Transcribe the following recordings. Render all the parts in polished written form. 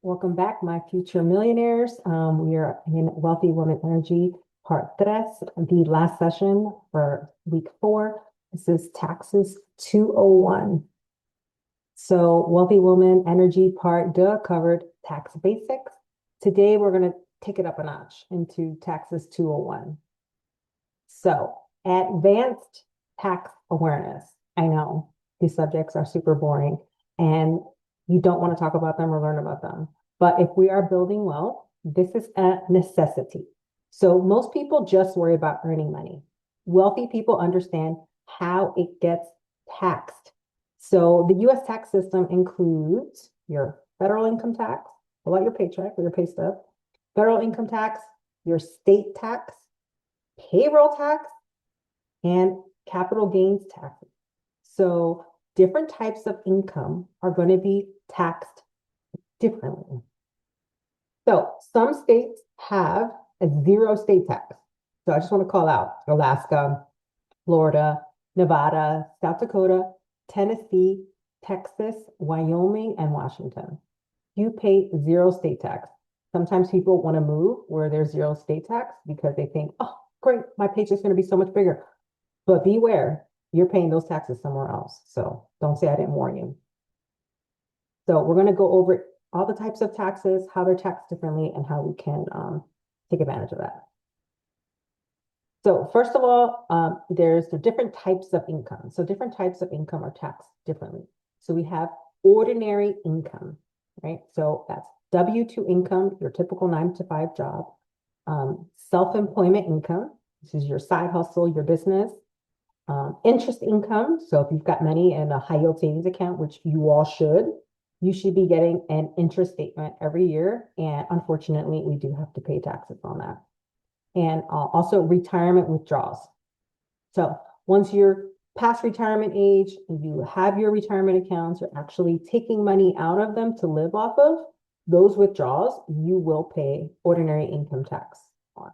Welcome back, my future millionaires. We are in Wealthy Woman Energy Part Tres, the last session for week 4. This is taxes 201. So Wealthy Woman Energy Part Deux covered tax basics. Today, we're going to take it up a notch into taxes 201. So advanced tax awareness. I know these subjects are super boring and you don't want to talk about them or learn about them. But if we are building wealth, this is a necessity. So most people just worry about earning money. Wealthy people understand how it gets taxed. So the US tax system includes your federal income tax, pull out your paycheck or your pay stub, federal income tax, your state tax, payroll tax, and capital gains taxes. So different types of income are going to be taxed differently. So some states have a zero state tax. So I just want to call out Alaska, Florida, Nevada, South Dakota, Tennessee, Texas, Wyoming, and Washington. You pay zero state tax. Sometimes people want to move where there's zero state tax because they think, oh, great, my paycheck's going to be so much bigger. But beware, you're paying those taxes somewhere else. So don't say I didn't warn you. So we're going to go over all the types of taxes, how they're taxed differently, and how we can take advantage of that. So first of all, there's the different types of income. So different types of income are taxed differently. So we have ordinary income, right? So that's W-2 income, your typical 9-to-5 job. Self-employment income, this is your side hustle, your business. Interest income, so if you've got money in a high yield savings account, which you all should, you should be getting an interest statement every year. And unfortunately, we do have to pay taxes on that. And also retirement withdrawals. So once you're past retirement age, you have your retirement accounts, you're actually taking money out of them to live off of, those withdrawals, you will pay ordinary income tax on.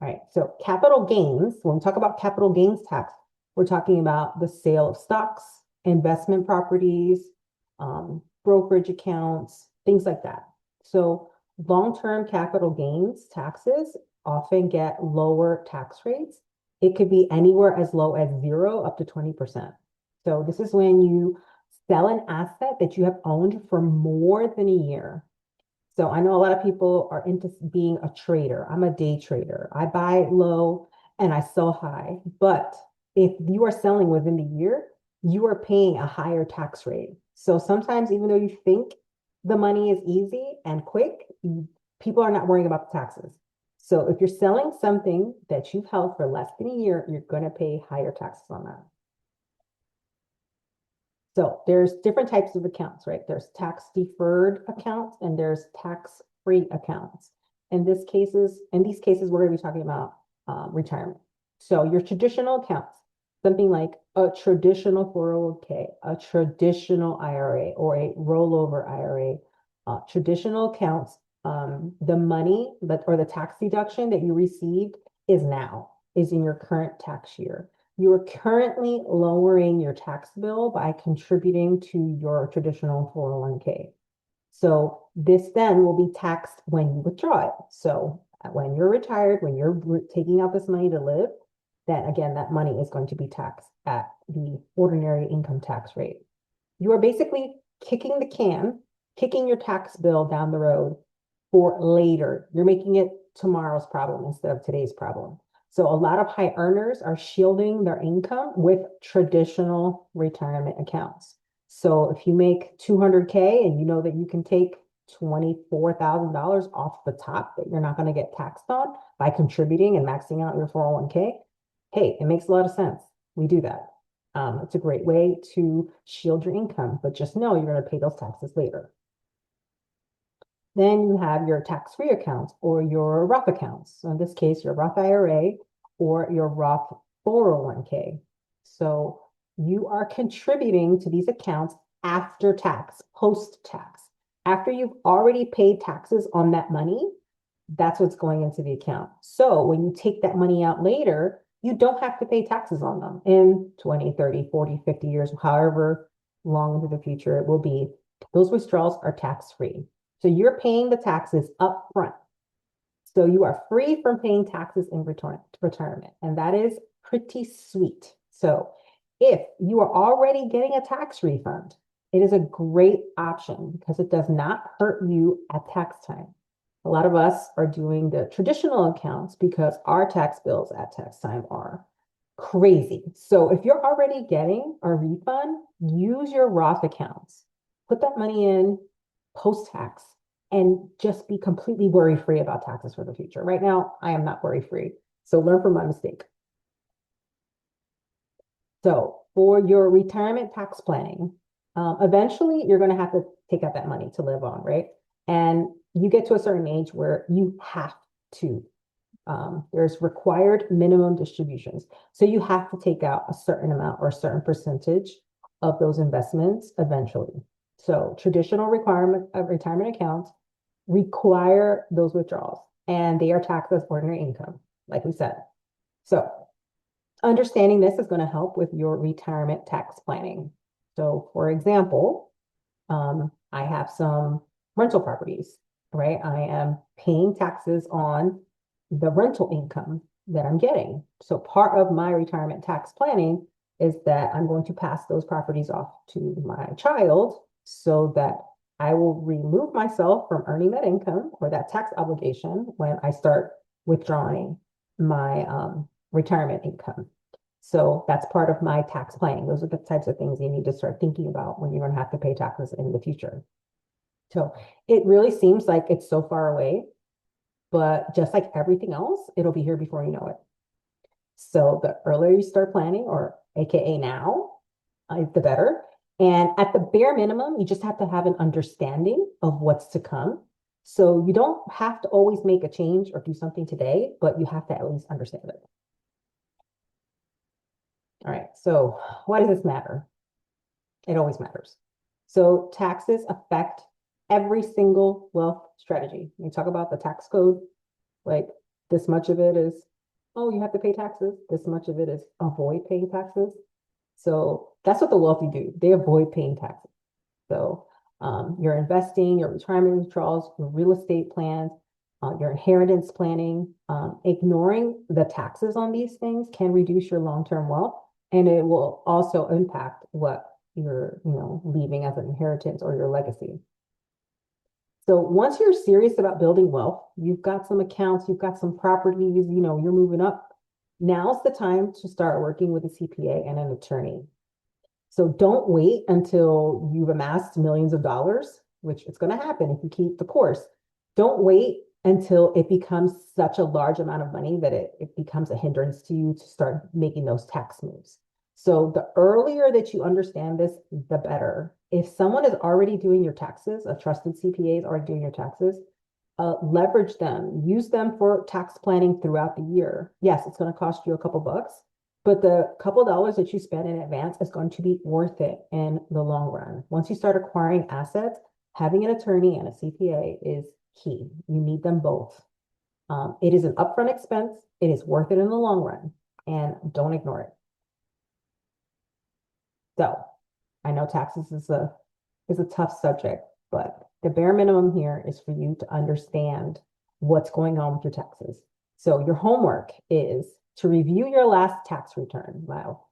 All right, so capital gains, when we talk about capital gains tax, we're talking about the sale of stocks, investment properties, brokerage accounts, things like that. So long-term capital gains taxes often get lower tax rates. It could be anywhere as low as 0 up to 20%. So this is when you sell an asset that you have owned for more than a year. So I know a lot of people are into being a trader. I'm a day trader. I buy low and I sell high. But if you are selling within the year, you are paying a higher tax rate. So sometimes, even though you think the money is easy and quick, people are not worrying about the taxes. So if you're selling something that you've held for less than a year, you're going to pay higher taxes on that. So there's different types of accounts, right? There's tax deferred accounts and there's tax free accounts. In these cases, we're going to be talking about retirement. So your traditional accounts, something like a traditional 401k, a traditional IRA, or a rollover IRA, traditional accounts, the money or the tax deduction that you received is in your current tax year. You are currently lowering your tax bill by contributing to your traditional 401k. So this then will be taxed when you withdraw it. So when you're retired, when you're taking out this money to live, then again, that money is going to be taxed at the ordinary income tax rate. You are basically kicking the can, kicking your tax bill down the road for later. You're making it tomorrow's problem instead of today's problem. So a lot of high earners are shielding their income with traditional retirement accounts. So if you make 200K and you know that you can take $24,000 off the top that you're not going to get taxed on by contributing and maxing out your 401k, hey, it makes a lot of sense. We do that. It's a great way to shield your income, but just know you're going to pay those taxes later. Then you have your tax-free accounts or your Roth accounts. So in this case, your Roth IRA or your Roth 401k. So you are contributing to these accounts after tax, post-tax. After you've already paid taxes on that money, that's what's going into the account. So when you take that money out later, you don't have to pay taxes on them in 20, 30, 40, 50 years, however long into the future it will be. Those withdrawals are tax-free. So you're paying the taxes up front. So you are free from paying taxes in retirement. And that is pretty sweet. So if you are already getting a tax refund, it is a great option because it does not hurt you at tax time. A lot of us are doing the traditional accounts because our tax bills at tax time are crazy. So if you're already getting a refund, use your Roth accounts. Put that money in post-tax and just be completely worry-free about taxes for the future. Right now, I am not worry-free. So learn from my mistake. So for your retirement tax planning, eventually you're going to have to take out that money to live on, right? And you get to a certain age where you have to. There's required minimum distributions. So you have to take out a certain amount or a certain percentage of those investments eventually. So traditional requirement of retirement accounts require those withdrawals and they are taxed as ordinary income, like we said. So understanding this is going to help with your retirement tax planning. So for example, I have some rental properties, right? I am paying taxes on the rental income that I'm getting. So part of my retirement tax planning is that I'm going to pass those properties off to my child so that I will remove myself from earning that income or that tax obligation when I start withdrawing my retirement income. So that's part of my tax planning. Those are the types of things you need to start thinking about when you're going to have to pay taxes in the future. So it really seems like it's so far away, but just like everything else, it'll be here before you know it. So the earlier you start planning, or AKA now, the better. And at the bare minimum, you just have to have an understanding of what's to come. So you don't have to always make a change or do something today, but you have to at least understand it. All right, so why does this matter? It always matters. So taxes affect every single wealth strategy. We talk about the tax code, like this much of it is, oh, you have to pay taxes. This much of it is avoid paying taxes. So that's what the wealthy do. They avoid paying taxes. So your investing, your retirement withdrawals, your real estate plans, your inheritance planning, ignoring the taxes on these things can reduce your long-term wealth, and it will also impact what you're, leaving as an inheritance or your legacy. So once you're serious about building wealth, you've got some accounts, you've got some properties, you're moving up. Now's the time to start working with a CPA and an attorney. So don't wait until you've amassed millions of dollars, which is going to happen if you keep the course. Don't wait until it becomes such a large amount of money that it becomes a hindrance to you to start making those tax moves. So the earlier that you understand this, the better. If someone is already doing your taxes, a trusted CPA is already doing your taxes, leverage them, use them for tax planning throughout the year. Yes, it's going to cost you a couple bucks, but the couple dollars that you spend in advance is going to be worth it in the long run. Once you start acquiring assets, having an attorney and a CPA is key. You need them both. It is an upfront expense. It is worth it in the long run, and don't ignore it. So I know taxes is a tough subject, but the bare minimum here is for you to understand what's going on with your taxes. So your homework is to review your last tax return. Wow,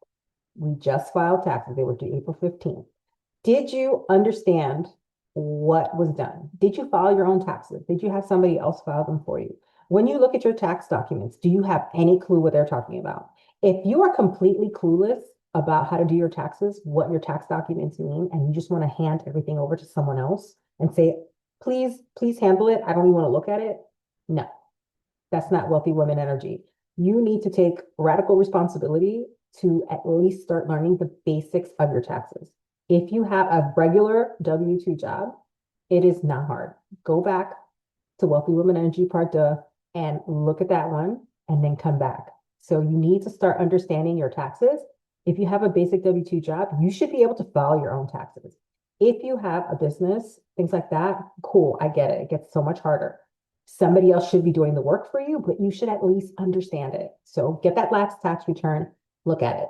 we just filed taxes. They were due April 15th. Did you understand what was done? Did you file your own taxes? Did you have somebody else file them for you? When you look at your tax documents, do you have any clue what they're talking about? If you are completely clueless about how to do your taxes, what your tax documents mean, and you just want to hand everything over to someone else and say, please handle it. I don't even want to look at it. No, that's not wealthy woman energy. You need to take radical responsibility to at least start learning the basics of your taxes. If you have a regular W-2 job, it is not hard. Go back to Wealthy Woman Energy Part Deux and look at that one and then come back. So you need to start understanding your taxes. If you have a basic W-2 job, you should be able to file your own taxes. If you have a business, things like that, cool, I get it. It gets so much harder. Somebody else should be doing the work for you, but you should at least understand it. So get that last tax return, look at it.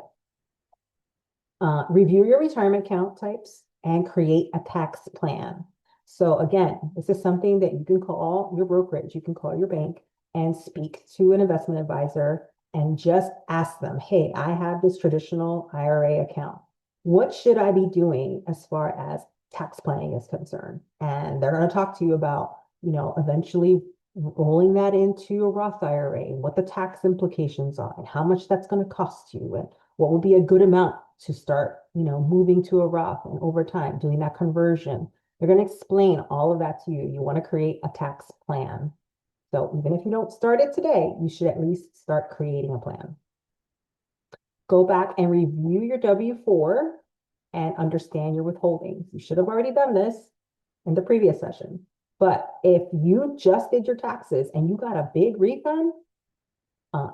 Review your retirement account types and create a tax plan. So again, this is something that you can call your brokerage, you can call your bank and speak to an investment advisor and just ask them, hey, I have this traditional IRA account. What should I be doing as far as tax planning is concerned? And they're going to talk to you about, eventually rolling that into a Roth IRA and what the tax implications are and how much that's going to cost you and what would be a good amount to start, moving to a Roth and over time doing that conversion. They're going to explain all of that to you. You want to create a tax plan. So even if you don't start it today, you should at least start creating a plan. Go back and review your W-4 and understand your withholdings. You should have already done this in the previous session. But if you just did your taxes and you got a big refund,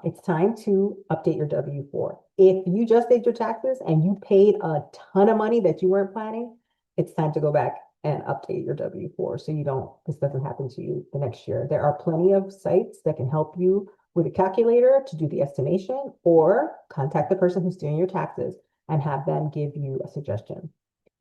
it's time to update your W-4. If you just did your taxes and you paid a ton of money that you weren't planning, it's time to go back and update your W-4 so this doesn't happen to you the next year. There are plenty of sites that can help you with a calculator to do the estimation, or contact the person who's doing your taxes and have them give you a suggestion.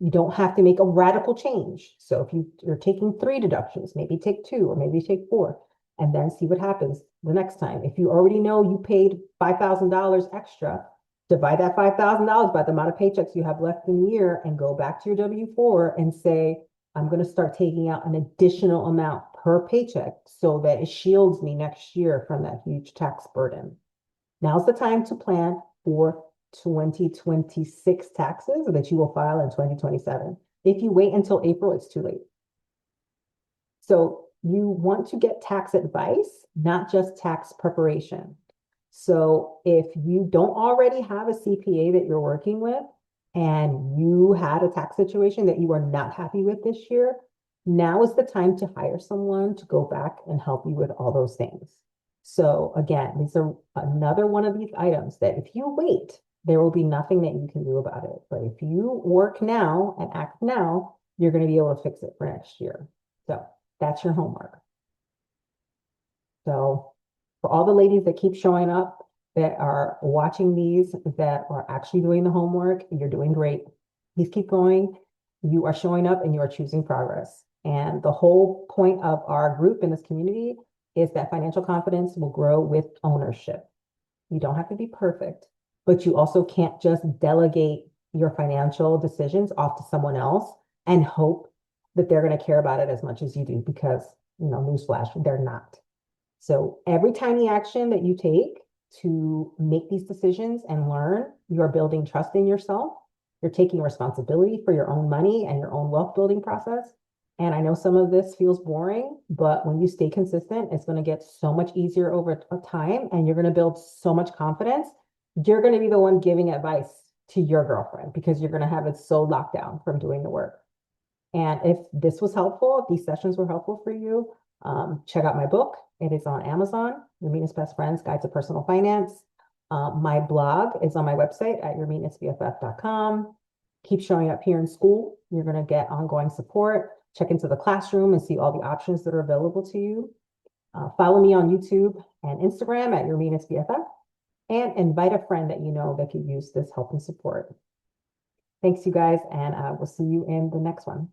You don't have to make a radical change. So if you're taking 3 deductions, maybe take 2 or maybe take 4, and then see what happens the next time. If you already know you paid $5,000 extra, divide that $5,000 by the amount of paychecks you have left in the year and go back to your W-4 and say, I'm going to start taking out an additional amount per paycheck so that it shields me next year from that huge tax burden. Now's the time to plan for 2026 taxes that you will file in 2027. If you wait until April, it's too late. So you want to get tax advice, not just tax preparation. So if you don't already have a CPA that you're working with and you had a tax situation that you are not happy with this year, now is the time to hire someone to go back and help you with all those things. So again, these are another one of these items that if you wait, there will be nothing that you can do about it. But if you work now and act now, you're going to be able to fix it for next year. So that's your homework. So for all the ladies that keep showing up, that are watching these, that are actually doing the homework, you're doing great. Please keep going. You are showing up and you are choosing progress. And the whole point of our group in this community is that financial confidence will grow with ownership. You don't have to be perfect, but you also can't just delegate your financial decisions off to someone else and hope that they're going to care about it as much as you do, because, newsflash, they're not. So every tiny action that you take to make these decisions and learn, you're building trust in yourself. You're taking responsibility for your own money and your own wealth building process. And I know some of this feels boring, but when you stay consistent, it's going to get so much easier over time, and you're going to build so much confidence. You're going to be the one giving advice to your girlfriend because you're going to have it so locked down from doing the work. And if this was helpful, if these sessions were helpful for you, check out my book. It is on Amazon, Your Meanest Best Friend's Guide to Personal Finance. My blog is on my website at yourmeanestbff.com. Keep showing up here in school. You're going to get ongoing support. Check into the classroom and see all the options that are available to you. Follow me on YouTube and Instagram at Your Meanest BFF, and invite a friend that you know that could use this help and support. Thanks, you guys, and we'll see you in the next one.